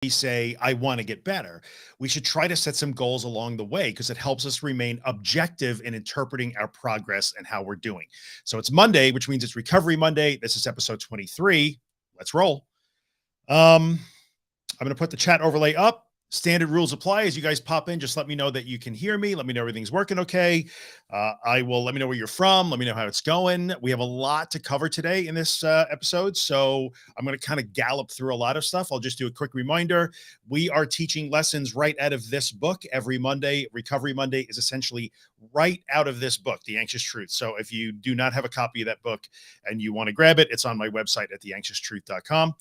say, I want to get better, we should try to set some goals along the way because it helps us remain objective in interpreting our progress and how we're doing. So it's Monday, which means it's Recovery Monday. This is episode 23. Let's roll. I'm going to put the chat overlay up. Standard rules apply. As you guys pop in, just let me know that you can hear me. Let me know everything's working okay. I will let me know where you're from. Let me know how it's going. We have a lot to cover today in this episode, so I'm going to kind of gallop through a lot of stuff. I'll just do a quick reminder. We are teaching lessons right out of this book every Monday. Recovery Monday is essentially right out of this book, The Anxious Truth. So if you do not have a copy of that book and you want to grab it, it's on my website at theanxioustruth.com.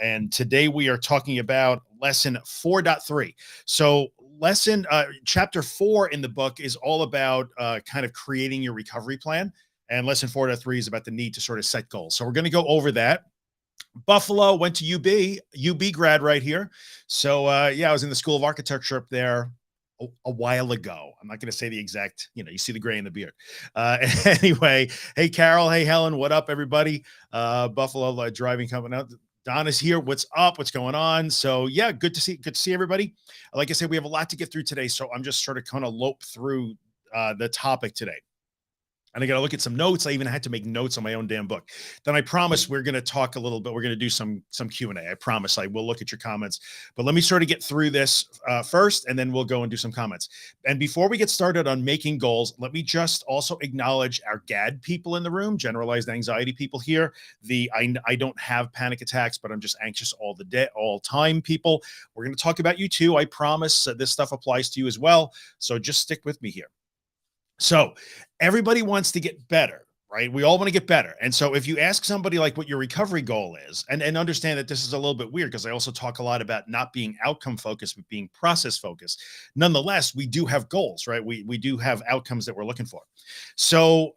And today we are talking about lesson 4.3. So chapter 4 in the book is all about kind of creating your recovery plan. And lesson 4.3 is about the need to sort of set goals. So we're going to go over that. Buffalo went to UB grad right here. So I was in the School of Architecture up there a while ago. I'm not going to say the exact, you see the gray in the beard. Anyway, hey, Carol. Hey, Helen. What up, everybody? Buffalo driving coming out. Don is here. What's up? What's going on? So yeah, good to see everybody. Like I said, we have a lot to get through today. So I'm just sort of kind of lope through the topic today. And I got to look at some notes. I even had to make notes on my own damn book. Then I promise we're going to talk a little bit. We're going to do some Q&A. I promise I will look at your comments. But let me sort of get through this first, and then we'll go and do some comments. And before we get started on making goals, let me just also acknowledge our GAD people in the room, generalized anxiety people here. I don't have panic attacks, but I'm just anxious all the day, all time people. We're going to talk about you too. I promise this stuff applies to you as well. So just stick with me here. So everybody wants to get better, right? We all want to get better. And so if you ask somebody like what your recovery goal is, and understand that this is a little bit weird because I also talk a lot about not being outcome focused, but being process focused. Nonetheless, we do have goals, right? We do have outcomes that we're looking for. So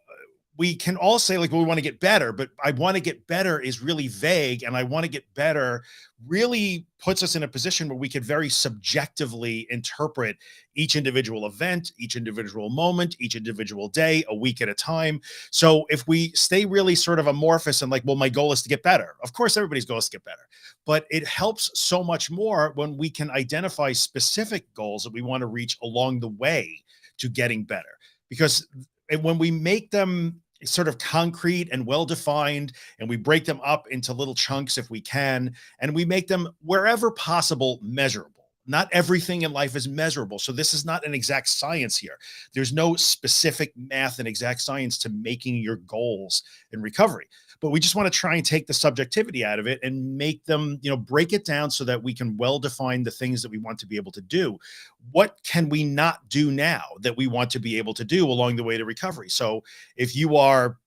we can all say like, well, we want to get better, but I want to get better is really vague. And I want to get better really puts us in a position where we could very subjectively interpret each individual event, each individual moment, each individual day, a week at a time. So if we stay really sort of amorphous and like, well, my goal is to get better. Of course, everybody's goal is to get better, but it helps so much more when we can identify specific goals that we want to reach along the way to getting better. Because when we make them sort of concrete and well-defined, and we break them up into little chunks if we can, and we make them wherever possible measurable. Not everything in life is measurable. So this is not an exact science here. There's no specific math and exact science to making your goals in recovery. But we just want to try and take the subjectivity out of it and make them, break it down so that we can well define the things that we want to be able to do. What can we not do now that we want to be able to do along the way to recovery? So if you are,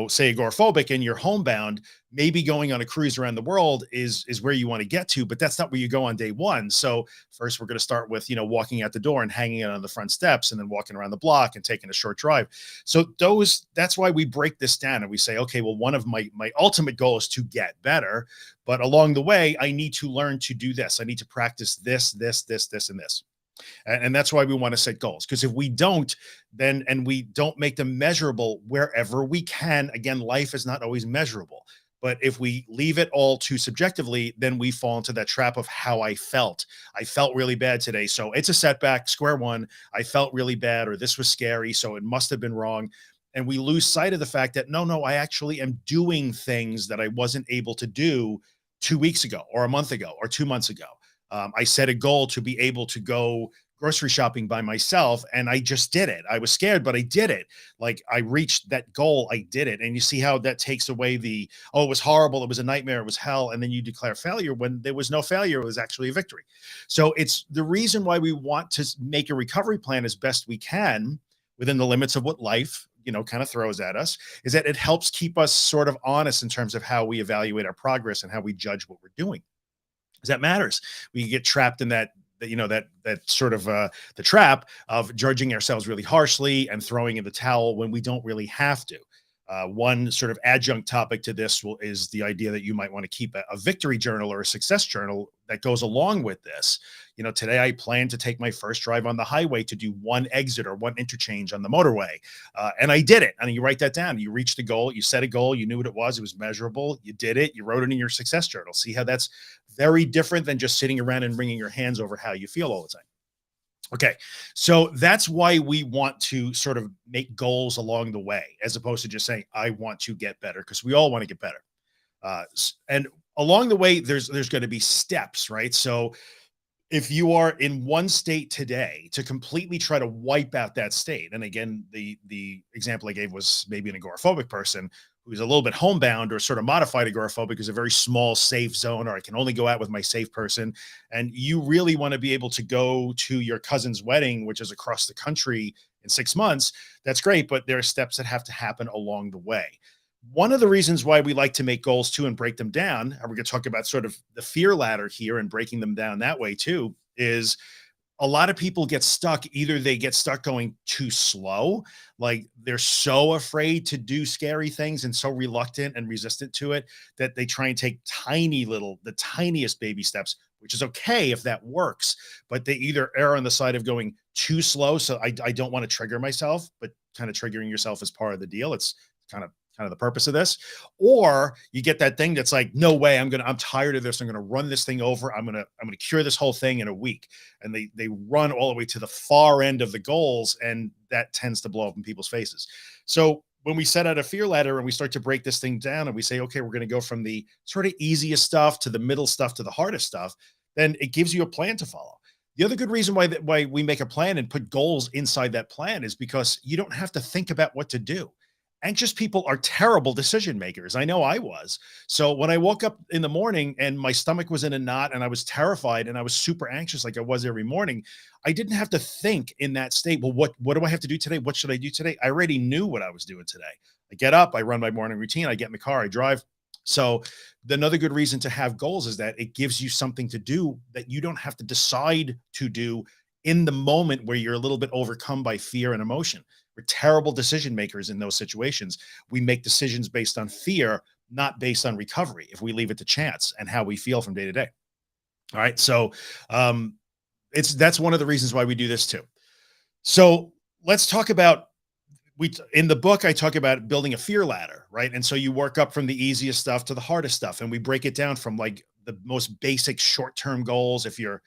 say agoraphobic and you're homebound, maybe going on a cruise around the world is where you want to get to, but that's not where you go on day one. So first we're going to start with, walking out the door and hanging it on the front steps and then walking around the block and taking a short drive. So that's why we break this down and we say, okay, well, one of my ultimate goal is to get better, but along the way, I need to learn to do this. I need to practice this, and this. And that's why we want to set goals. Because if we don't, and we don't make them measurable wherever we can, again, life is not always measurable. But if we leave it all too subjectively, then we fall into that trap of how I felt. I felt really bad today. So it's a setback, square one. I felt really bad, or this was scary, so it must have been wrong. And we lose sight of the fact that, no, I actually am doing things that I wasn't able to do 2 weeks ago, or a month ago, or 2 months ago. I set a goal to be able to go grocery shopping by myself, and I just did it. I was scared, but I did it. Like, I reached that goal. I did it. And you see how that takes away it was horrible. It was a nightmare. It was hell. And then you declare failure when there was no failure. It was actually a victory. So it's the reason why we want to make a recovery plan as best we can within the limits of what life, kind of throws at us, is that it helps keep us sort of honest in terms of how we evaluate our progress and how we judge what we're doing. Because that matters. We get trapped in that sort of the trap of judging ourselves really harshly and throwing in the towel when we don't really have to. One sort of adjunct topic to this is the idea that you might want to keep a victory journal or a success journal that goes along with this. Today I plan to take my first drive on the highway to do one exit or one interchange on the motorway. And I did it. And you write that down. You reach the goal. You set a goal. You knew what it was measurable. You did it. You wrote it in your success journal. See how that's very different than just sitting around and wringing your hands over how you feel all the time. Okay. So that's why we want to sort of make goals along the way, as opposed to just saying, I want to get better, because we all want to get better. And along the way, there's going to be steps, right? So if you are in one state today, to completely try to wipe out that state, and again, the example I gave was maybe an agoraphobic person who's a little bit homebound or sort of modified agoraphobic, is a very small safe zone, or I can only go out with my safe person. And you really want to be able to go to your cousin's wedding, which is across the country, in 6 months. That's great, but there are steps that have to happen along the way. One of the reasons why we like to make goals too and break them down, and we're going to talk about sort of the fear ladder here and breaking them down that way too, is a lot of people get stuck. Either they get stuck going too slow, like they're so afraid to do scary things and so reluctant and resistant to it that they try and take the tiniest baby steps, which is okay if that works. But they either err on the side of going too slow. So I don't want to trigger myself, but kind of triggering yourself is part of the deal. It's kind of the purpose of this. Or you get that thing that's like, no way, I'm tired of this. I'm going to run this thing over. I'm going to cure this whole thing in a week. And they run all the way to the far end of the goals. And that tends to blow up in people's faces. So when we set out a fear ladder and we start to break this thing down and we say, okay, we're going to go from the sort of easiest stuff to the middle stuff to the hardest stuff, then it gives you a plan to follow. The other good reason why we make a plan and put goals inside that plan is because you don't have to think about what to do. Anxious people are terrible decision makers. I know I was. So when I woke up in the morning and my stomach was in a knot and I was terrified and I was super anxious, like I was every morning, I didn't have to think in that state. Well, what do I have to do today? What should I do today? I already knew what I was doing today. I get up, I run my morning routine, I get in the car, I drive. So another good reason to have goals is that it gives you something to do that you don't have to decide to do in the moment where you're a little bit overcome by fear and emotion. We're terrible decision makers in those situations. We make decisions based on fear, not based on recovery, if we leave it to chance and how we feel from day to day. All right. So that's one of the reasons why we do this too. So let's talk about, in the book, I talk about building a fear ladder, right? And so you work up from the easiest stuff to the hardest stuff. And we break it down from like the most basic short-term goals. If you're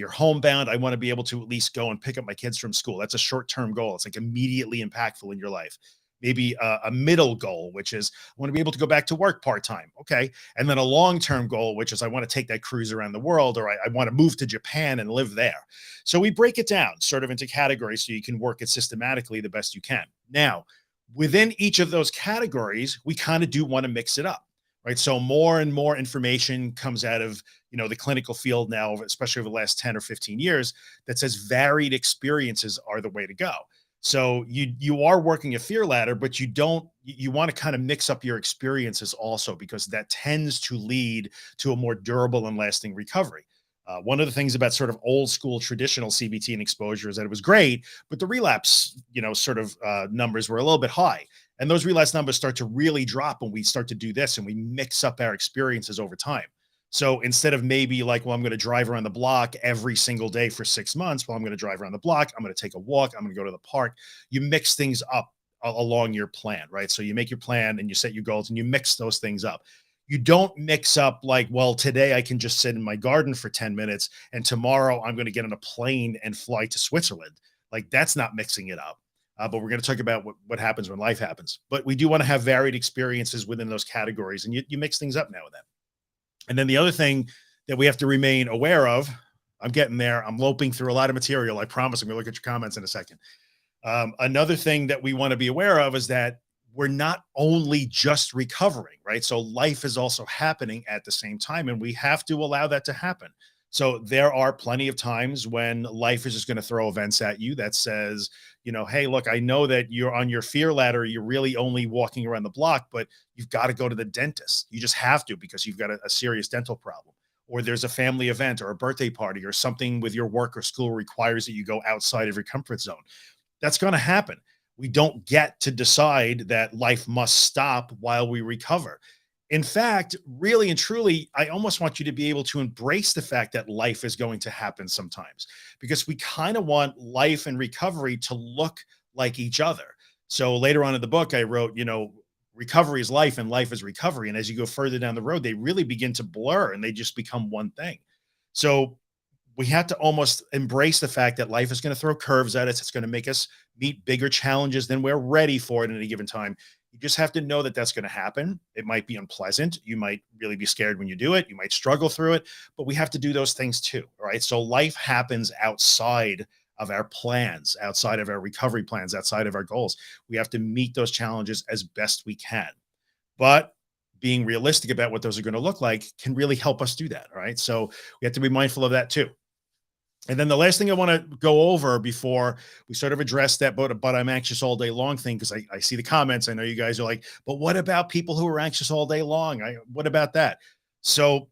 homebound, I want to be able to at least go and pick up my kids from school. That's a short-term goal. It's like immediately impactful in your life. Maybe a middle goal, which is I want to be able to go back to work part-time. Okay. And then a long-term goal, which is I want to take that cruise around the world, or I want to move to Japan and live there. So we break it down sort of into categories so you can work it systematically the best you can. Now, within each of those categories, we kind of do want to mix it up, right? So more and more information comes out of, the clinical field now, especially over the last 10 or 15 years, that says varied experiences are the way to go. So you are working a fear ladder, but you want to kind of mix up your experiences also, because that tends to lead to a more durable and lasting recovery. One of the things about sort of old school traditional CBT and exposure is that it was great, but the relapse, numbers were a little bit high. And those relapse numbers start to really drop when we start to do this and we mix up our experiences over time. So instead of maybe like, well, I'm going to drive around the block every single day for 6 months. Well, I'm going to drive around the block. I'm going to take a walk. I'm going to go to the park. You mix things up along your plan, right? So you make your plan and you set your goals and you mix those things up. You don't mix up like, well, today I can just sit in my garden for 10 minutes and tomorrow I'm going to get on a plane and fly to Switzerland. Like that's not mixing it up. But we're going to talk about what happens when life happens. But we do want to have varied experiences within those categories, and you mix things up now and then. And then the other thing that we have to remain aware of, I'm getting there. I'm loping through a lot of material. I promise I'm going to look at your comments in a second. Another thing that we want to be aware of is that we're not only just recovering, right? So life is also happening at the same time, and we have to allow that to happen. So there are plenty of times when life is just going to throw events at you that says, hey, look, I know that you're on your fear ladder. You're really only walking around the block, but you've got to go to the dentist. You just have to, because you've got a serious dental problem, or there's a family event or a birthday party or something with your work or school requires that you go outside of your comfort zone. That's going to happen. We don't get to decide that life must stop while we recover. In fact, really and truly, I almost want you to be able to embrace the fact that life is going to happen sometimes, because we kind of want life and recovery to look like each other. So later on in the book, I wrote, recovery is life and life is recovery. And as you go further down the road, they really begin to blur and they just become one thing. So we have to almost embrace the fact that life is going to throw curves at us. It's going to make us meet bigger challenges than we're ready for at any given time. You just have to know that that's going to happen. It might be unpleasant. You might really be scared when you do it. You might struggle through it, but we have to do those things too. All right. So life happens outside of our plans, outside of our recovery plans, outside of our goals. We have to meet those challenges as best we can. But being realistic about what those are going to look like can really help us do that. All right. So we have to be mindful of that too. And then the last thing I want to go over before we sort of address that, but I'm anxious all day long thing, because I see the comments. I know you guys are like, but what about people who are anxious all day long? What about that? So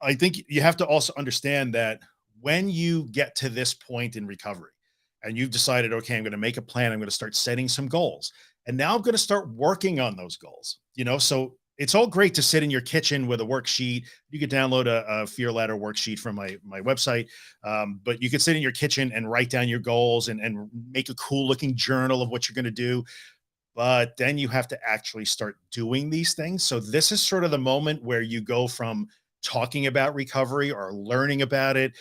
I think you have to also understand that when you get to this point in recovery and you've decided, okay, I'm going to make a plan, I'm going to start setting some goals. And now I'm going to start working on those goals. So it's all great to sit in your kitchen with a worksheet. You could download a Fear Ladder worksheet from my website. But you could sit in your kitchen and write down your goals and make a cool looking journal of what you're going to do. But then you have to actually start doing these things. So this is sort of the moment where you go from talking about recovery or learning about it,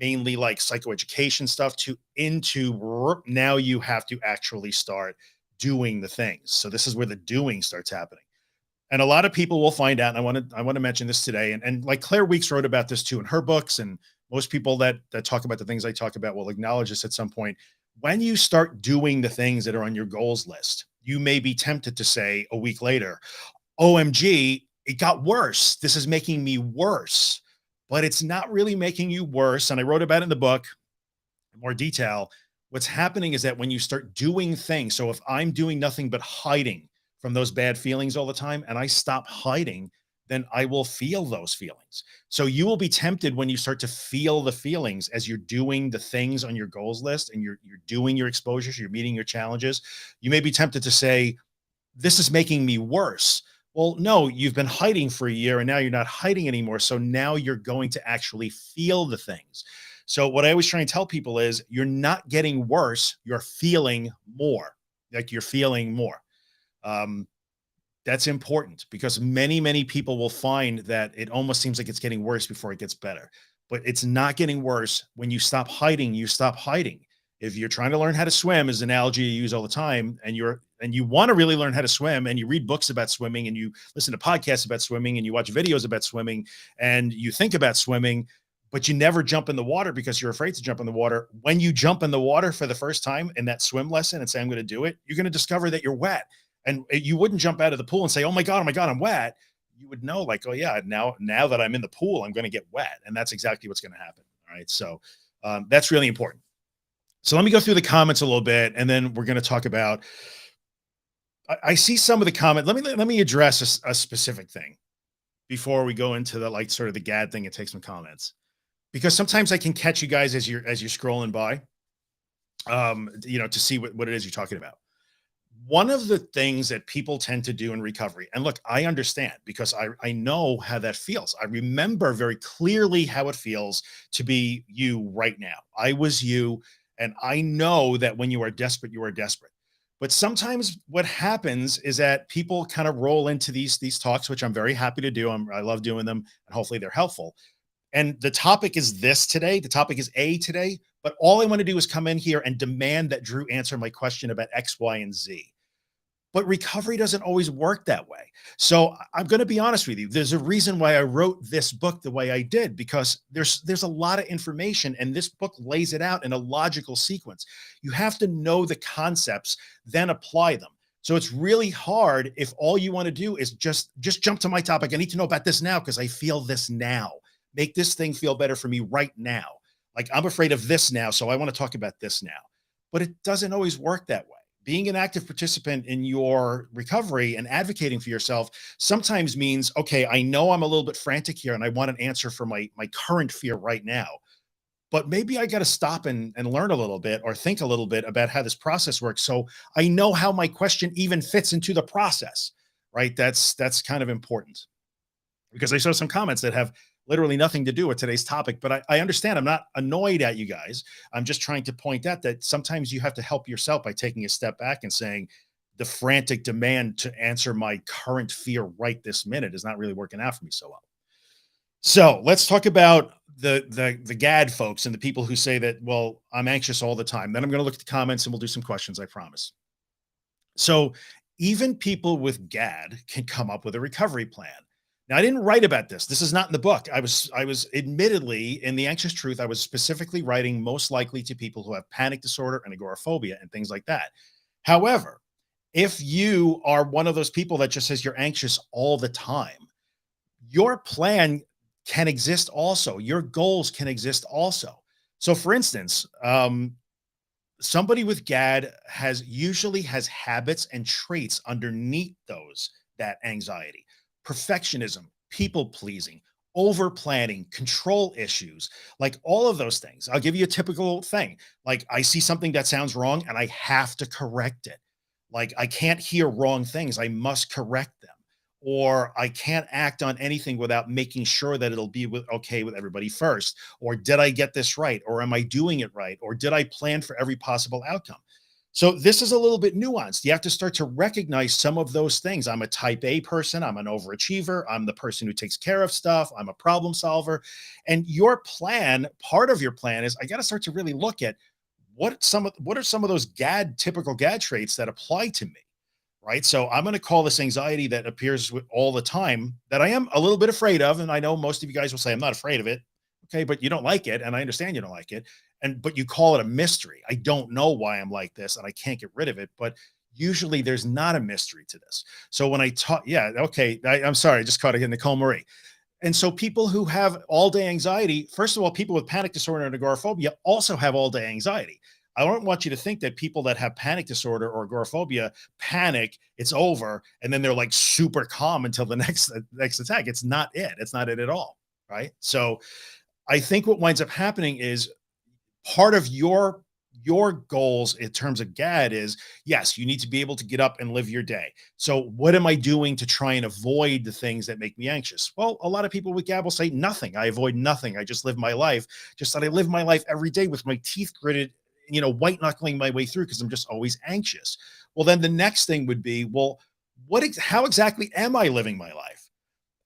mainly like psychoeducation stuff, to into now you have to actually start doing the things. So this is where the doing starts happening. And a lot of people will find out, and I want to mention this today. And like Claire Weeks wrote about this too in her books, and most people that talk about the things I talk about will acknowledge this at some point. When you start doing the things that are on your goals list, you may be tempted to say a week later, OMG, it got worse. This is making me worse. But it's not really making you worse. And I wrote about it in the book in more detail. What's happening is that when you start doing things, so if I'm doing nothing but hiding from those bad feelings all the time and I stop hiding, then I will feel those feelings. So you will be tempted when you start to feel the feelings as you're doing the things on your goals list and you're doing your exposures, you're meeting your challenges. You may be tempted to say, this is making me worse. Well, no, you've been hiding for a year and now you're not hiding anymore. So now you're going to actually feel the things. So what I always try and tell people is you're not getting worse, you're feeling more. Like you're feeling more. Um, that's important because many people will find that it almost seems like it's getting worse before it gets better. But it's not getting worse. When you stop hiding, you stop hiding. If you're trying to learn how to swim, is an analogy you use all the time, and you want to really learn how to swim, and you read books about swimming, and you listen to podcasts about swimming, and you watch videos about swimming, and you think about swimming, but you never jump in the water because you're afraid to jump in the water. When you jump in the water for the first time in that swim lesson and say, I'm going to do it, you're going to discover that you're wet. And you wouldn't jump out of the pool and say, oh my God, I'm wet. You would know, like, oh yeah, now that I'm in the pool, I'm going to get wet. And that's exactly what's going to happen. All right. So that's really important. So let me go through the comments a little bit, and then we're going to talk about, I see some of the comment. Let me address a specific thing before we go into the, like, sort of the GAD thing and take some comments, because sometimes I can catch you guys as you're scrolling by, to see what it is you're talking about. One of the things that people tend to do in recovery, and look, I understand because I know how that feels. I remember very clearly how it feels to be you right now. I was you, and I know that when you are desperate, you are desperate. But sometimes what happens is that people kind of roll into these talks, which I'm very happy to do. I love doing them, and hopefully they're helpful. And the topic is this today. The topic is A today, but all I want to do is come in here and demand that Drew answer my question about X, Y, and Z. But recovery doesn't always work that way. So I'm going to be honest with you. There's a reason why I wrote this book the way I did, because there's a lot of information, and this book lays it out in a logical sequence. You have to know the concepts, then apply them. So it's really hard if all you want to do is just jump to my topic. I need to know about this now because I feel this now. Make this thing feel better for me right now. Like, I'm afraid of this now, so I want to talk about this now. But it doesn't always work that way. Being an active participant in your recovery and advocating for yourself sometimes means, okay, I know I'm a little bit frantic here and I want an answer for my current fear right now. but maybe I got to stop and learn a little bit or think a little bit about how this process works. So I know how my question even fits into the process, right? That's kind of important because I saw some comments that have literally nothing to do with today's topic, but I understand. I'm not annoyed at you guys. I'm just trying to point out that sometimes you have to help yourself by taking a step back and saying, the frantic demand to answer my current fear right this minute is not really working out for me so well. So let's talk about the GAD folks and the people who say that, well, I'm anxious all the time. Then I'm going to look at the comments and we'll do some questions, I promise. So even people with GAD can come up with a recovery plan. Now, I didn't write about this. This is not in the book. I was admittedly in the anxious truth. I was specifically writing most likely to people who have panic disorder and agoraphobia and things like that. However, if you are one of those people that just says you're anxious all the time, your plan can exist also. Your goals can exist also. So, for instance, somebody with GAD usually has habits and traits underneath those that anxiety, perfectionism, people pleasing, over planning, control issues, like all of those things. I'll give you a typical thing. Like I see something that sounds wrong and I have to correct it. Like I can't hear wrong things. I must correct them. Or I can't act on anything without making sure that it'll be okay with everybody first. Or did I get this right? Or am I doing it right? Or did I plan for every possible outcome? So this is a little bit nuanced. You have to start to recognize some of those things. I'm a type A person. I'm an overachiever. I'm the person who takes care of stuff. I'm a problem solver. And your plan, part of your plan is I got to start to really look at what are some of those typical GAD traits that apply to me, right? So I'm going to call this anxiety that appears all the time that I am a little bit afraid of. And I know most of you guys will say, I'm not afraid of it. Okay. But you don't like it. And I understand you don't like it. But you call it a mystery. I don't know why I'm like this and I can't get rid of it. But usually there's not a mystery to this. So when I talk, yeah, okay. I'm sorry. I just caught it in Nicole Marie. And so people who have all day anxiety, first of all, people with panic disorder and agoraphobia also have all day anxiety. I don't want you to think that people that have panic disorder or agoraphobia panic, it's over, and then they're like super calm until the next attack. It's not it. It's not it at all. Right. So I think what winds up happening is part of your goals in terms of GAD is, yes, you need to be able to get up and live your day. So what am I doing to try and avoid the things that make me anxious? Well, a lot of people with GAD will say nothing. I avoid nothing. I just live my life. Just that I live my life every day with my teeth gritted, white knuckling my way through because I'm just always anxious. Well, then the next thing would be, well, how exactly am I living my life?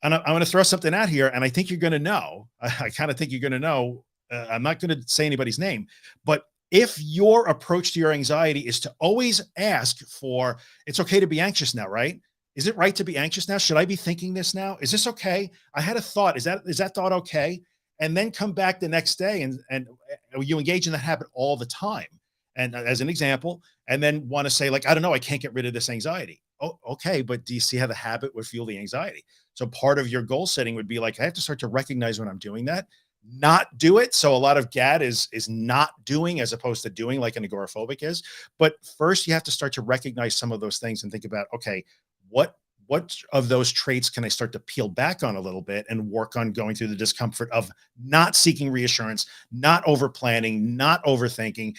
And I'm going to throw something out here, and I think you're going to know. I kind of think you're going to know. I'm not going to say anybody's name, but if your approach to your anxiety is to always ask for, it's okay to be anxious now, right? Is it right to be anxious now? Should I be thinking this now? Is this okay? I had a thought. Is that thought okay? And then come back the next day and you engage in that habit all the time. And as an example, and then want to say like, I don't know, I can't get rid of this anxiety. Oh, okay. But do you see how the habit would fuel the anxiety? So part of your goal setting would be like, I have to start to recognize when I'm doing that, not do it. So a lot of GAD is not doing as opposed to doing, like an agoraphobic is. But first you have to start to recognize some of those things and think about, okay, what of those traits can I start to peel back on a little bit and work on going through the discomfort of not seeking reassurance, not over planning, not overthinking.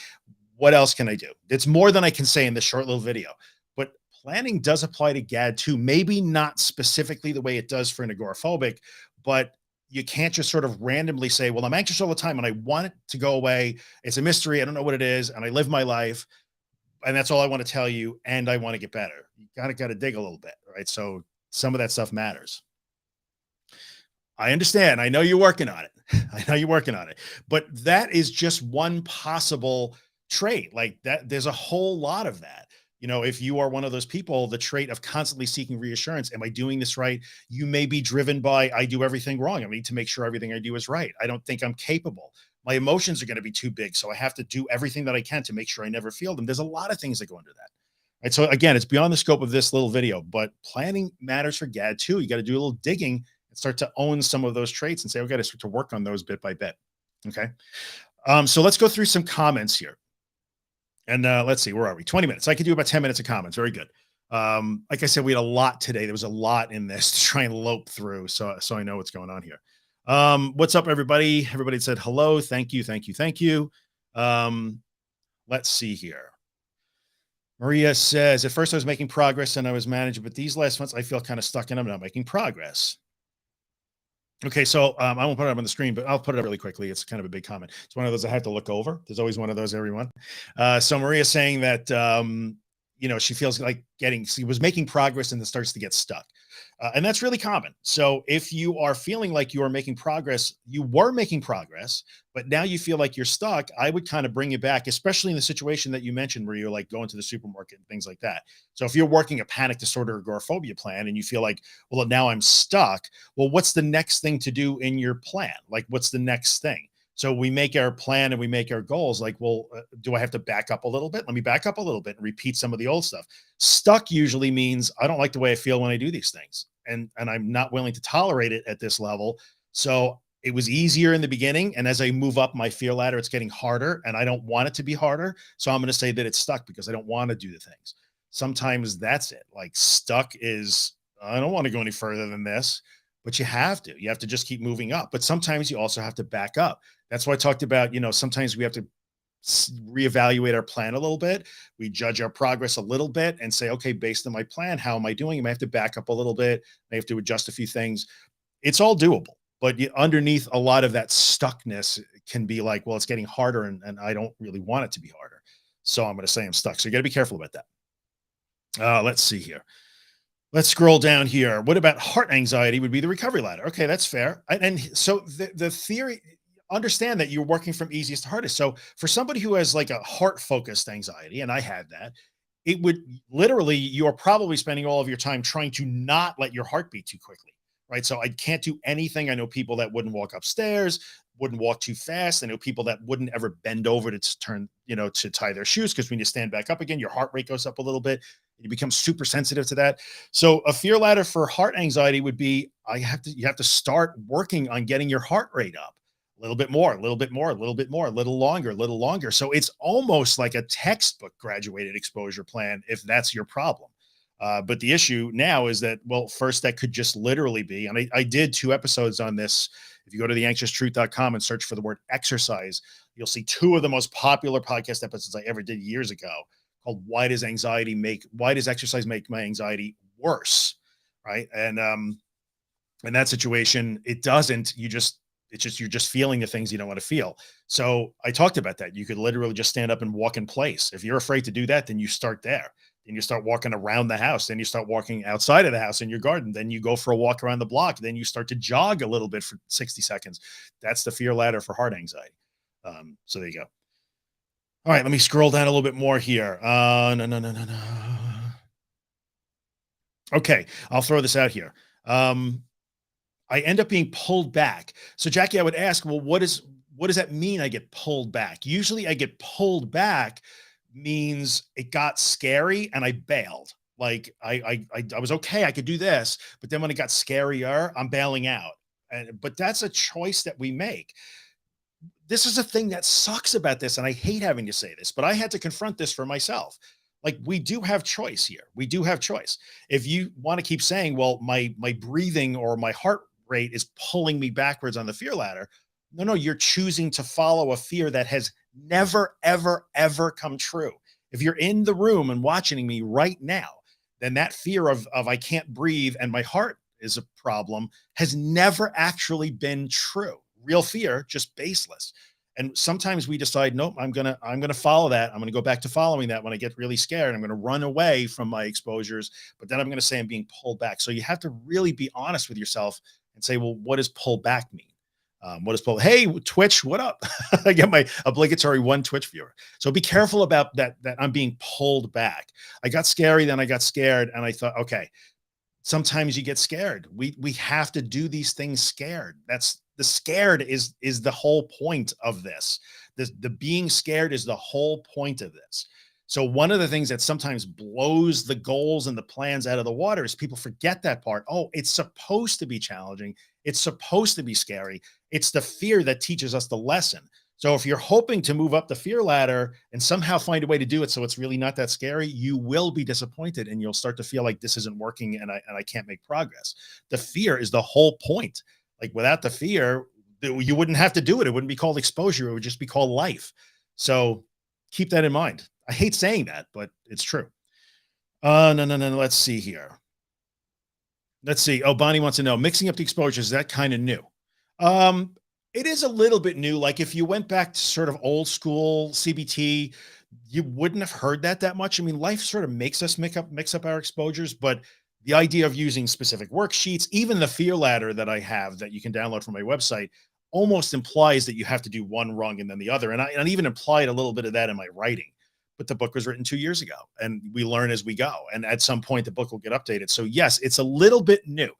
What else can I do? It's more than I can say in this short little video, but planning does apply to GAD too. Maybe not specifically the way it does for an agoraphobic, but you can't just sort of randomly say, well, I'm anxious all the time and I want it to go away. It's a mystery. I don't know what it is. And I live my life. And that's all I want to tell you. And I want to get better. You got to dig a little bit, right? So some of that stuff matters. I understand. I know you're working on it. I know you're working on it, but that is just one possible trait. Like that, there's a whole lot of that. If you are one of those people, the trait of constantly seeking reassurance, am I doing this right? You may be driven by, I do everything wrong. I need to make sure everything I do is right. I don't think I'm capable. My emotions are going to be too big. So I have to do everything that I can to make sure I never feel them. There's a lot of things that go into that. Right. So again, it's beyond the scope of this little video, but planning matters for GAD too. You got to do a little digging and start to own some of those traits and say, we got to start to work on those bit by bit. Okay. So let's go through some comments here. And let's see, where are we? 20 minutes. I could do about 10 minutes of comments. Very good. Like I said, we had a lot today. There was a lot in this to try and lope through. So I know what's going on here. What's up, everybody? Everybody said hello. Thank you. Thank you. Thank you. Um, let's see here. Maria says, at first I was making progress and I was managing, but these last months I feel kind of stuck and I'm not making progress. Okay, so I won't put it up on the screen, but I'll put it up really quickly. It's kind of a big comment. It's one of those I have to look over. There's always one of those, everyone. So Maria's saying that she feels like she was making progress and then starts to get stuck. And that's really common. So if you are feeling like you are making progress, you were making progress, but now you feel like you're stuck, I would kind of bring you back, especially in the situation that you mentioned where you're like going to the supermarket and things like that. So if you're working a panic disorder or agoraphobia plan and you feel like, well, now I'm stuck, well, what's the next thing to do in your plan? Like, what's the next thing? So we make our plan and we make our goals like, well, do I have to back up a little bit? Let me back up a little bit and repeat some of the old stuff. Stuck usually means I don't like the way I feel when I do these things. And I'm not willing to tolerate it at this level. So it was easier in the beginning. And as I move up my fear ladder, it's getting harder and I don't want it to be harder. So I'm going to say that it's stuck because I don't want to do the things. Sometimes that's it. Like stuck is, I don't want to go any further than this, but you have to just keep moving up. But sometimes you also have to back up. That's why I talked about, sometimes we have to reevaluate our plan a little bit. We judge our progress a little bit and say, okay, based on my plan, how am I doing? I may have to back up a little bit. I have to adjust a few things. It's all doable, but underneath a lot of that stuckness can be like, well, it's getting harder and I don't really want it to be harder. So I'm going to say I'm stuck. So you got to be careful about that. Let's see here. Let's scroll down here. What about heart anxiety would be the recovery ladder? Okay, that's fair. And so the theory, understand that you're working from easiest to hardest. So for somebody who has like a heart focused anxiety, and I had that, it would literally, you're probably spending all of your time trying to not let your heart beat too quickly, right? So I can't do anything. I know people that wouldn't walk upstairs, wouldn't walk too fast. I know people that wouldn't ever bend over to turn, to tie their shoes because when you stand back up again, your heart rate goes up a little bit. You become super sensitive to that. So a fear ladder for heart anxiety would be you have to start working on getting your heart rate up a little bit more, a little bit more, a little bit more, a little longer, a little longer. So it's almost like a textbook graduated exposure plan if that's your problem. But the issue now is that, well, first, that could just literally be, and I did 2 episodes on this. If you go to theanxioustruth.com and search for the word exercise, you'll see 2 of the most popular podcast episodes I ever did years ago called why does exercise make my anxiety worse? Right. And in that situation, it doesn't, you're just feeling the things you don't want to feel. So I talked about that. You could literally just stand up and walk in place. If you're afraid to do that, then you start there. Then you start walking around the house. Then you start walking outside of the house in your garden. Then you go for a walk around the block. Then you start to jog a little bit for 60 seconds. That's the fear ladder for heart anxiety. So there you go. All right, let me scroll down a little bit more here. No. Okay, I'll throw this out here. I end up being pulled back. So Jackie, I would ask, well, what does that mean? I get pulled back. Usually I get pulled back means it got scary and I bailed. Like I was okay. I could do this, but then when it got scarier, I'm bailing out. But that's a choice that we make. This is a thing that sucks about this. And I hate having to say this, but I had to confront this for myself. Like we do have choice here. We do have choice. If you want to keep saying, well, my breathing or my heart rate is pulling me backwards on the fear ladder. No, you're choosing to follow a fear that has never, ever, ever come true. If you're in the room and watching me right now, then that fear of I can't breathe and my heart is a problem has never actually been true. Real fear, just baseless. And sometimes we decide, nope, I'm gonna follow that. I'm gonna go back to following that when I get really scared. I'm gonna run away from my exposures, but then I'm gonna say I'm being pulled back. So you have to really be honest with yourself and say, well, what does pull back mean? What is pull? Hey, Twitch, what up? I get my obligatory 1 Twitch viewer. So be careful about that I'm being pulled back. I got scary, then I got scared, and I thought, okay, sometimes you get scared. We have to do these things scared. That's the scared is the whole point of this. The being scared is the whole point of this. So one of the things that sometimes blows the goals and the plans out of the water is people forget that part. Oh, it's supposed to be challenging. It's supposed to be scary. It's the fear that teaches us the lesson. So if you're hoping to move up the fear ladder and somehow find a way to do it so it's really not that scary, you will be disappointed and you'll start to feel like this isn't working and I can't make progress. The fear is the whole point. Like without the fear, you wouldn't have to do it. It wouldn't be called exposure. It would just be called life. So keep that in mind. I hate saying that, but it's true. No, no, no, no. Let's see here. Let's see. Oh, Bonnie wants to know, mixing up the exposures, is that kind of new? Um, it is a little bit new. Like if you went back to sort of old school CBT, you wouldn't have heard that much. I mean, life sort of makes us mix up our exposures, but the idea of using specific worksheets, even the fear ladder that I have that you can download from my website, almost implies that you have to do one rung and then the other. And I even implied a little bit of that in my writing. But the book was written 2 years ago, and we learn as we go. And at some point, the book will get updated. So yes, it's a little bit new.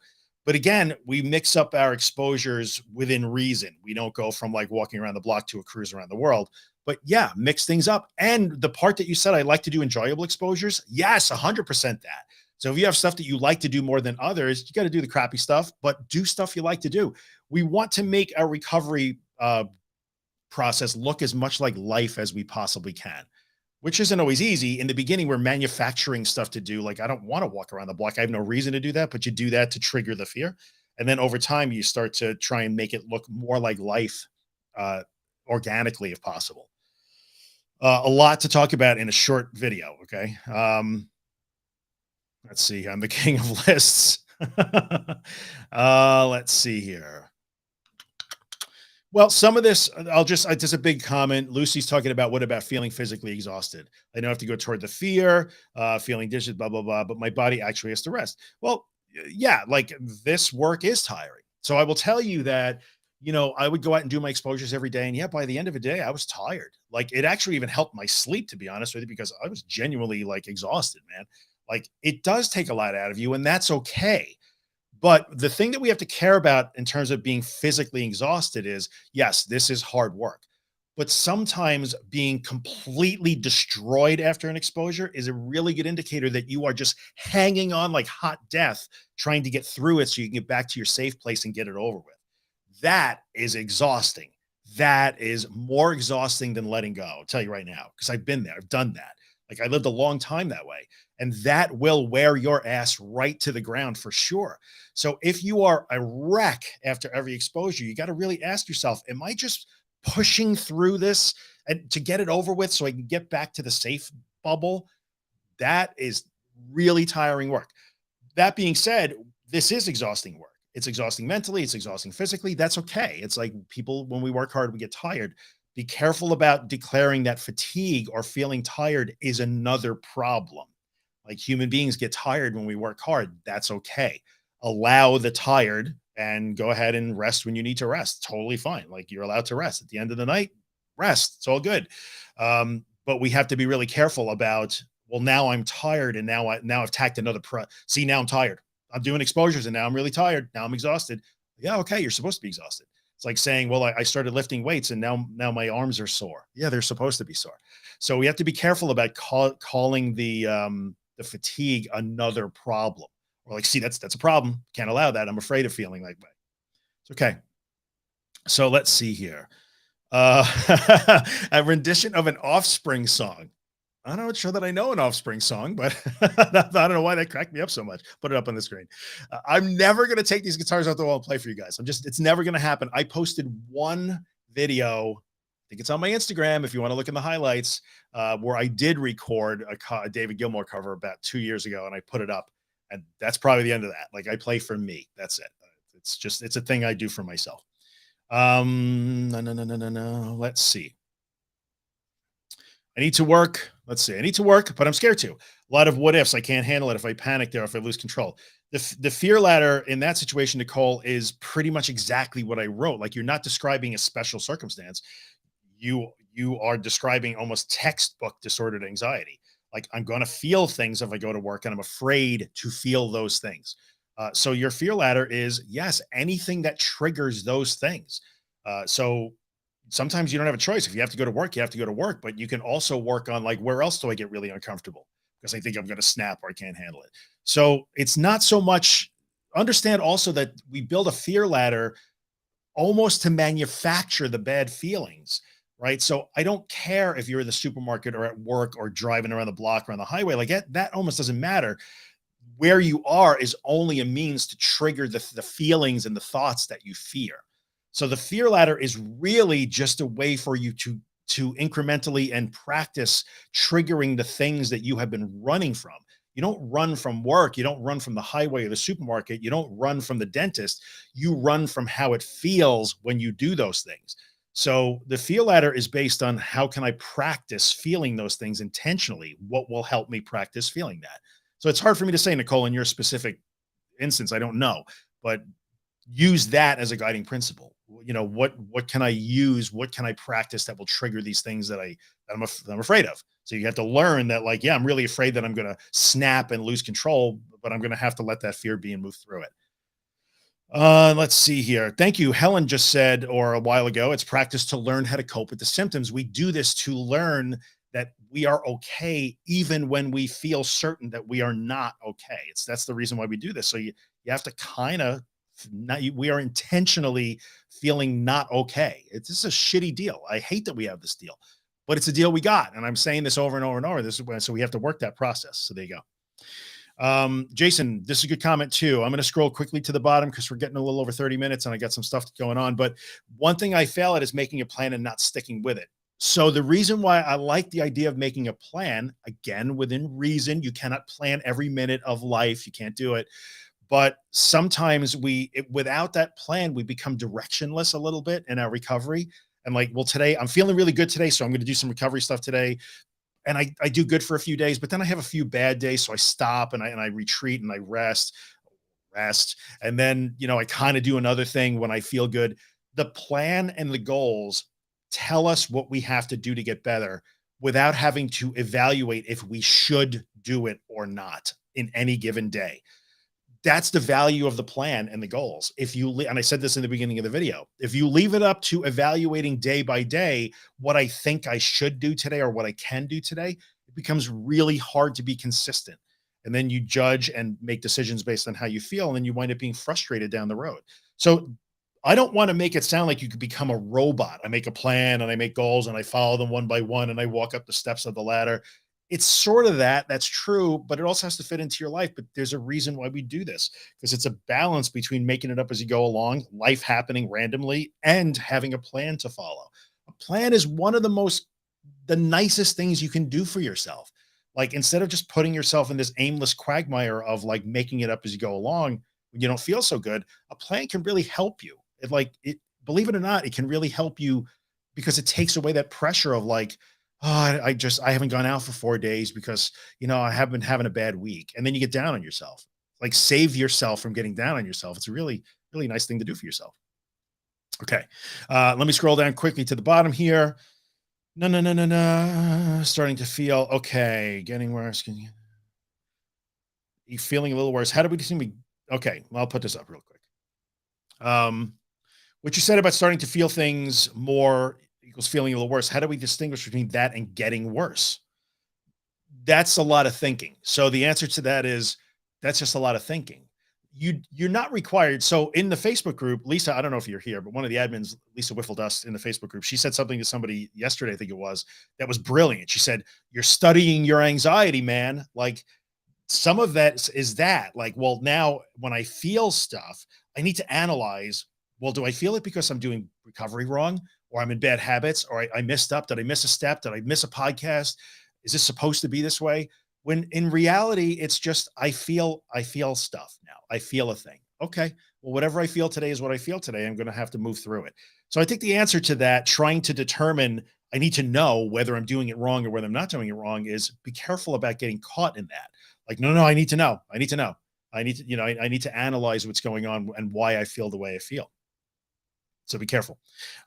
But again, we mix up our exposures within reason. We don't go from like walking around the block to a cruise around the world. But yeah, mix things up. And the part that you said, I like to do enjoyable exposures. Yes, 100% that. So if you have stuff that you like to do more than others, you got to do the crappy stuff, but do stuff you like to do. We want to make our recovery process look as much like life as we possibly can, which isn't always easy. In the beginning, we're manufacturing stuff to do. Like, I don't want to walk around the block. I have no reason to do that, but you do that to trigger the fear. And then over time, you start to try and make it look more like life organically, if possible. A lot to talk about in a short video. Okay. Let's see. I'm the king of lists. Let's see here. Well, some of this, just a big comment. Lucy's talking about, what about feeling physically exhausted? I don't have to go toward the fear, feeling dishes, blah, blah, blah, but my body actually has to rest. Well, yeah, like this work is tiring. So I will tell you that, I would go out and do my exposures every day. And yeah, by the end of the day, I was tired. Like it actually even helped my sleep, to be honest with you, because I was genuinely like exhausted, man. Like it does take a lot out of you, and that's okay. But the thing that we have to care about in terms of being physically exhausted is, yes, this is hard work. But sometimes being completely destroyed after an exposure is a really good indicator that you are just hanging on like hot death, trying to get through it so you can get back to your safe place and get it over with. That is exhausting. That is more exhausting than letting go. I'll tell you right now, because I've been there. I've done that. Like I lived a long time that way. And that will wear your ass right to the ground for sure. So if you are a wreck after every exposure, you got to really ask yourself, am I just pushing through this and to get it over with so I can get back to the safe bubble? That is really tiring work. That being said, this is exhausting work. It's exhausting mentally, it's exhausting physically. That's okay. It's like people, when we work hard, we get tired. Be careful about declaring that fatigue or feeling tired is another problem. Like human beings get tired when we work hard. That's okay. Allow the tired and go ahead and rest when you need to rest. Totally fine. Like you're allowed to rest at the end of the night, rest. It's all good. But we have to be really careful about, well, now I'm tired and now I've tacked another see, now I'm tired. I'm doing exposures and now I'm really tired. Now I'm exhausted. Yeah, okay, you're supposed to be exhausted. It's like saying, well, I started lifting weights and now my arms are sore. Yeah, they're supposed to be sore. So we have to be careful about calling the fatigue another problem. Or like, see, that's a problem. Can't allow that. I'm afraid of feeling like that. It's okay. So let's see here. A rendition of an Offspring song. I'm not sure that I know an Offspring song, but I don't know why that cracked me up so much. Put it up on the screen. I'm never going to take these guitars off the wall and play for you guys. It's never going to happen. I posted one video. I think it's on my Instagram if you want to look in the highlights, where I did record a David Gilmour cover about 2 years ago, and I put it up. And that's probably the end of that. Like I play for me. That's it. It's a thing I do for myself. No. Let's see. I need to work. Let's see. I need to work, but I'm scared to. A lot of what ifs. I can't handle it if I panic there, if I lose control. The fear ladder in that situation, Nicole, is pretty much exactly what I wrote. Like you're not describing a special circumstance. You are describing almost textbook disordered anxiety. Like I'm going to feel things if I go to work and I'm afraid to feel those things. So your fear ladder is, yes, anything that triggers those things. So sometimes you don't have a choice. If you have to go to work, you have to go to work, but you can also work on like, where else do I get really uncomfortable? Because I think I'm going to snap or I can't handle it. So it's not so much. Understand also that we build a fear ladder almost to manufacture the bad feelings, right? So I don't care if you're in the supermarket or at work or driving around the block or on the highway, like that almost doesn't matter. where you are is only a means to trigger the feelings and the thoughts that you fear. So the fear ladder is really just a way for you to incrementally and practice triggering the things that you have been running from. You don't run from work, you don't run from the highway or the supermarket, you don't run from the dentist, you run from how it feels when you do those things. So the fear ladder is based on how can I practice feeling those things intentionally? What will help me practice feeling that? So it's hard for me to say, Nicole, in your specific instance, I don't know, but use that as a guiding principle. What can I use? What can I practice that will trigger these things that I'm afraid of? So you have to learn that, like, yeah, I'm really afraid that I'm going to snap and lose control, but I'm going to have to let that fear be and move through it. Let's see here. Thank you. Helen just said, or a while ago, it's practice to learn how to cope with the symptoms. We do this to learn that we are okay, even when we feel certain that we are not okay. That's the reason why we do this. So you have to kind of not, we are intentionally feeling not okay. It's just a shitty deal. I hate that we have this deal, but it's a deal we got. And I'm saying this over and over and over. So we have to work that process. So there you go. Jason, this is a good comment too. I'm going to scroll quickly to the bottom because we're getting a little over 30 minutes and I got some stuff going on. But one thing I fail at is making a plan and not sticking with it. So the reason why I like the idea of making a plan, again, within reason, you cannot plan every minute of life. You can't do it. But sometimes without that plan, we become directionless a little bit in our recovery. And like, well, today I'm feeling really good today. So I'm going to do some recovery stuff today. And I do good for a few days, but then I have a few bad days. So I stop and I retreat and I rest. And then, I kind of do another thing when I feel good. The plan and the goals tell us what we have to do to get better without having to evaluate if we should do it or not in any given day. That's the value of the plan and the goals. And I said this in the beginning of the video, if you leave it up to evaluating day by day what I think I should do today or what I can do today, it becomes really hard to be consistent. And then you judge and make decisions based on how you feel, and then you wind up being frustrated down the road. So I don't want to make it sound like you could become a robot. I make a plan and I make goals and I follow them one by one and I walk up the steps of the ladder. It's sort of that's true, but it also has to fit into your life. But there's a reason why we do this, because it's a balance between making it up as you go along, life happening randomly, and having a plan to follow. A plan is one of the nicest things you can do for yourself. Like, instead of just putting yourself in this aimless quagmire of like making it up as you go along when you don't feel so good, a plan can really help you. Believe it or not, it can really help you because it takes away that pressure of like, oh, I haven't gone out for 4 days because, I have been having a bad week. And then you get down on yourself. Like, save yourself from getting down on yourself. It's a really, really nice thing to do for yourself. Okay. Let me scroll down quickly to the bottom here. No. Starting to feel okay. Getting worse. You feeling a little worse. How do we distinguish? Okay. Well, I'll put this up real quick. What you said about starting to feel things more equals feeling a little worse. How do we distinguish between that and getting worse? That's a lot of thinking. So the answer to that is that's just a lot of thinking. You're not required. So in the Facebook group, Lisa, I don't know if you're here, but one of the admins, Lisa Wiffledust in the Facebook group, she said something to somebody yesterday, I think it was, that was brilliant. She said, "You're studying your anxiety, man." Like, some of that is that, like, well, now when I feel stuff, I need to analyze, well, do I feel it because I'm doing recovery wrong, or I'm in bad habits, or I messed up? Did I miss a step? Did I miss a podcast? Is this supposed to be this way? When in reality, it's just, I feel stuff now. I feel a thing. Okay. Well, whatever I feel today is what I feel today. I'm going to have to move through it. So I think the answer to that, trying to determine, I need to know whether I'm doing it wrong or whether I'm not doing it wrong, is be careful about getting caught in that. Like, no, I need to know. I need to know. I need to, I need to analyze what's going on and why I feel the way I feel. So be careful.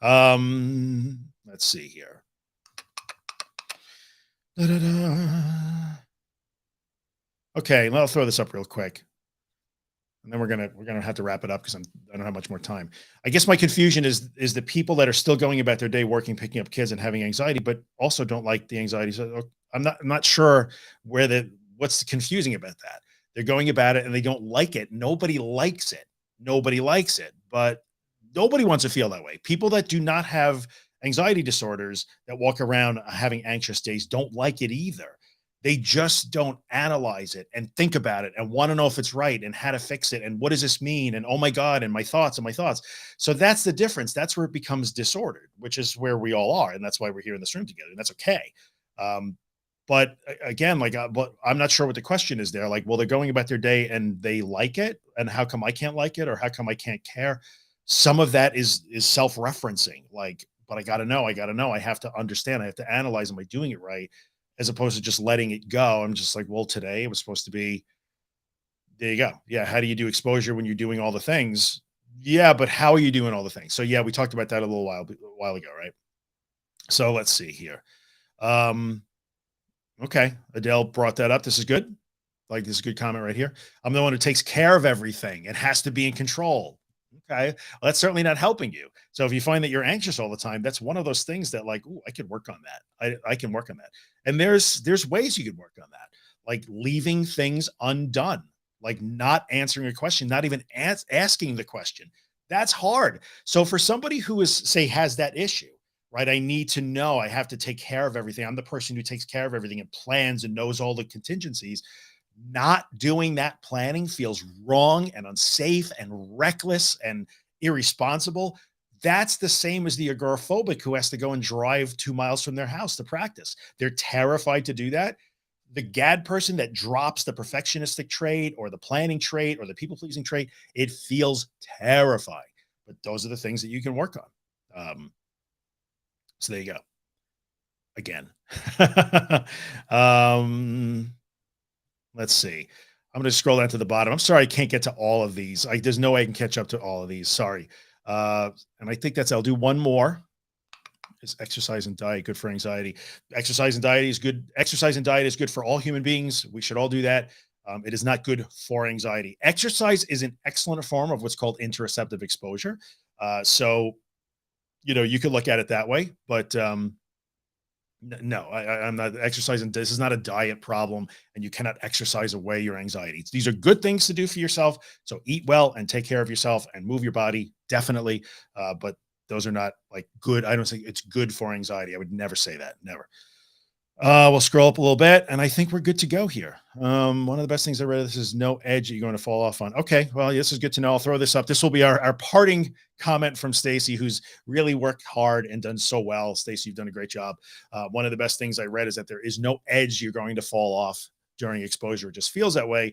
Let's see here. Okay, I'll throw this up real quick, and then we're gonna have to wrap it up because I don't have much more time. I guess my confusion is the people that are still going about their day, working, picking up kids, and having anxiety, but also don't like the anxiety. So I'm not sure what's confusing about that. They're going about it and they don't like it. Nobody likes it. Nobody likes it, but nobody wants to feel that way. People that do not have anxiety disorders that walk around having anxious days don't like it either. They just don't analyze it and think about it and want to know if it's right and how to fix it and what does this mean and oh my god and my thoughts and my thoughts. So that's the difference. That's where it becomes disordered, which is where we all are, and that's why we're here in this room together, and that's okay. Um, but again, like, but I'm not sure what the question is there. Like, well, they're going about their day and they like it, and how come I can't like it, or how come I can't care? Some of that is self-referencing. Like, but I gotta know, I have to understand, I have to analyze, am I doing it right? As opposed to just letting it go. I'm just like, well, today it was supposed to be, there you go. Yeah. How do you do exposure when you're doing all the things? Yeah, but how are you doing all the things? So yeah, we talked about that a while ago, right? So let's see here. Um, okay. Adele brought that up. This is good. Like, this is a good comment right here. I'm the one who takes care of everything and has to be in control. Okay. Well, that's certainly not helping you. So if you find that you're anxious all the time, that's one of those things that, like, ooh, I could work on that. I can work on that. And there's ways you could work on that, like leaving things undone, like not answering a question, not even asking the question. That's hard. So for somebody who is, say, has that issue, right? I need to know, I have to take care of everything. I'm the person who takes care of everything and plans and knows all the contingencies. Not doing that planning feels wrong and unsafe and reckless and irresponsible. That's the same as the agoraphobic who has to go and drive 2 miles from their house to practice. They're terrified to do that. The GAD person that drops the perfectionistic trait or the planning trait or the people pleasing trait, it feels terrifying. But those are the things that you can work on. So there you go. Again. um, Let's see. I'm going to scroll down to the bottom. I'm sorry I can't get to all of these. There's no way I can catch up to all of these. Sorry. And I think I'll do one more. Is exercise and diet good for anxiety? Exercise and diet is good. Exercise and diet is good for all human beings. We should all do that. It is not good for anxiety. Exercise is an excellent form of what's called interoceptive exposure. So, you could look at it that way, but no, I'm not exercising. This is not a diet problem, and you cannot exercise away your anxiety. These are good things to do for yourself. So eat well and take care of yourself and move your body, definitely. But those are not like good. I don't think it's good for anxiety. I would never say that. Never. We'll scroll up a little bit, and I think we're good to go here. One of the best things I read, this is no edge that you're going to fall off on. Okay, well, this is good to know. I'll throw this up. This will be our parting comment from Stacy, who's really worked hard and done so well. Stacy, you've done a great job. One of the best things I read is that there is no edge you're going to fall off during exposure. It just feels that way.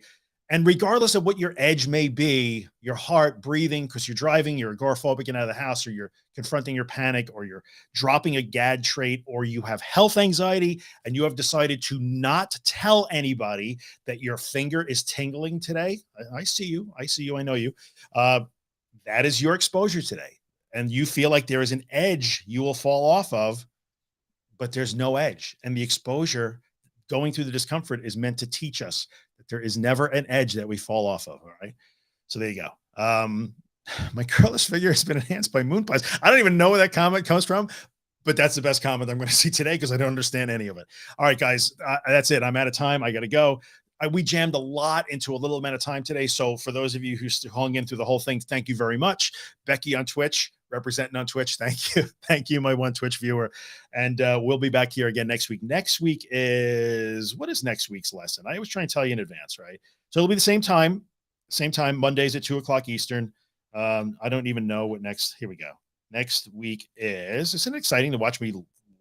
And regardless of what your edge may be, your heart, breathing, because you're driving, you're agoraphobic and out of the house, or you're confronting your panic, or you're dropping a GAD trait, or you have health anxiety and you have decided to not tell anybody that your finger is tingling today. I see you. I see you. I know you. That is your exposure today. And you feel like there is an edge you will fall off of, but there's no edge. And the exposure going through the discomfort is meant to teach us that there is never an edge that we fall off of. All right. So there you go. My girlish figure has been enhanced by moon pies. I don't even know where that comment comes from, but that's the best comment I'm going to see today because I don't understand any of it. All right, guys, that's it. I'm out of time. I got to go. We jammed a lot into a little amount of time today. So for those of you who hung in through the whole thing, thank you very much. Becky on Twitch, representing on Twitch. Thank you. Thank you, my one Twitch viewer. And we'll be back here again next week. Next week what is next week's lesson? I was trying to tell you in advance, right? So it'll be the same time, Mondays at 2:00 Eastern. I don't even know what here we go. Next week isn't it exciting to watch me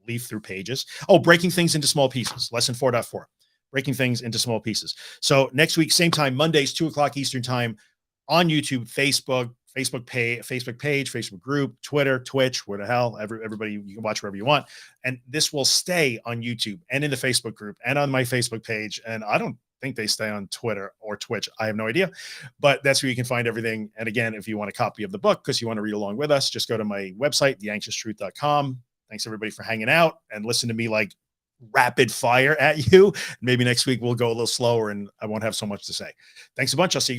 leaf through pages? Oh, breaking things into small pieces. Lesson 4.4. Breaking things into small pieces. So next week, same time, Mondays, 2:00 Eastern time on YouTube, Facebook page, Facebook group, Twitter, Twitch, where the hell, everybody, you can watch wherever you want. And this will stay on YouTube and in the Facebook group and on my Facebook page. And I don't think they stay on Twitter or Twitch. I have no idea, but that's where you can find everything. And again, if you want a copy of the book, because you want to read along with us, just go to my website, theanxioustruth.com. Thanks everybody for hanging out and listen to me like rapid fire at you. Maybe next week we'll go a little slower and I won't have so much to say. Thanks a bunch. I'll see you.